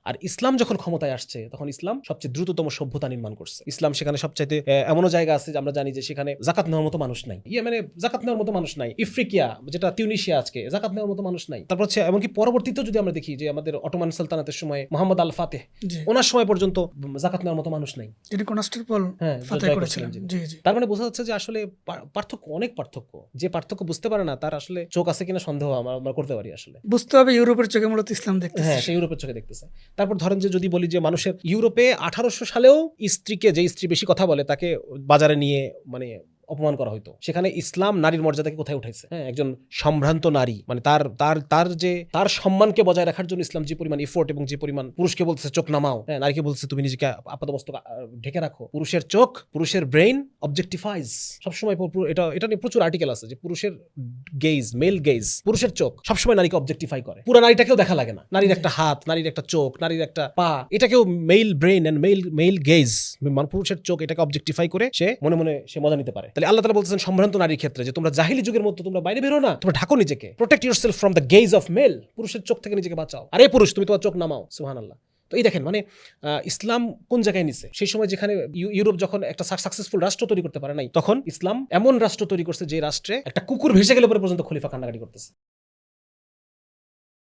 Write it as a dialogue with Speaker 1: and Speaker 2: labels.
Speaker 1: আর ইসলাম যখন ক্ষমতায় আসছে তখন ইসলাম সবচেয়ে দ্রুততম সভ্যতা নির্মাণ করছে। ইসলাম সেখানে সবচাইতে এমনও জায়গা আছে যে আমরা জানি যে সেখানে জাকাত নেওয়ার মতো মানুষ নাই, মানে জাকাত নেওয়ার মতো মানুষ নাই। ইফ্রিকিয়া যেটা তিউনিশিয়া আজকে, জাকাত নেওয়ার মতো মানুষ নাই। তারপর হচ্ছে এমনকি পরবর্তীতেও যদি আমরা দেখি যে আমাদের অটোমান সালতানাতের সময় মোহাম্মদ আল ফাতেহ, ওনার সময় পর্যন্ত জাকাত নেওয়ার মতো মানুষ নাই,
Speaker 2: যিনি কনস্টেবল ফাতেহ করেছিলেন। জি জি।
Speaker 1: তার মানে বোঝা যাচ্ছে যে আসলে পার্থক্য, অনেক পার্থক্য। যে পার্থক্য বুঝতে পারে না তার আসলে চোখ আছে কিনা সন্দেহ আমরা করতে পারি। আসলে
Speaker 2: বুঝতে হবে ইউরোপের চোখে মূলত ইসলাম দেখতেছে।
Speaker 1: হ্যাঁ, সে ইউরোপের চোখে দেখতেছে। তারপর ধরেন যে যদি বলি যে মানুষের ইউরোপে 1800 সালেও স্ত্রীকে, যে স্ত্রী বেশি কথা বলে তাকে বাজারে নিয়ে মানে অপমান করা হতো। সেখানে ইসলাম নারীর মর্যাদাকে কোথায় উঠাইছে? হ্যাঁ, একজন সম্ভ্রান্ত নারী মানে তার সম্মানকে বজায় রাখার জন্য ইসলাম যে পরিমাণ এফোর্ট এবং যে পরিমাণ, পুরুষকে বলতেছে চোখ নামাও, হ্যাঁ, নারীকে বলতেছে তুমি নিজেকে আপাতমস্তক ঢেকে রাখো। পুরুষের চোখ, পুরুষের ব্রেইন অবজেক্টিফাইজ সবসময়। এটা নিয়ে প্রচুর আর্টিকেল আছে যে পুরুষের গেজ, মেল গেজ, পুরুষের চোখ সবসময় নারীকে অবজেক্টিফাই করে। পুরো নারীটাকেও দেখা লাগে না। নারীর একটা হাত, নারীর একটা চোখ, নারীর একটা পা, এটাকেও male brain and male gaze, পুরুষের চোখ, এটাকে অবজেক্টিফাই করে সে মনে মনে সে মজা নিতে পারে। তাহলে আল্লাহ তাআলা বলতেছেন সম্ভ্রান্ত নারীর ক্ষেত্রে যে তোমরা জাহিলি যুগের মতো তোমরা বাইরে বেরো না, তোমরা ঢাকো নিজেকে, protect yourself from the gaze of male, পুরুষের চোখ থেকে নিজেকে বাঁচাও। আরে পুরুষ, তুমি তোমার চোখ নামাও। সুবহানাল্লাহ। তো এই দেখেন মানে ইসলাম কোন জায়গায় নিছে। সেই সময় যেখানে ইউরোপ যখন একটা সাকসেসফুল রাষ্ট্র তৈরি করতে পারে নাই, তখন ইসলাম এমন রাষ্ট্র তৈরি করছে যে রাষ্ট্রে একটা কুকুর ভেসে গেলে পরে পর্যন্ত খলিফা কান্নাকাটি করতেছে।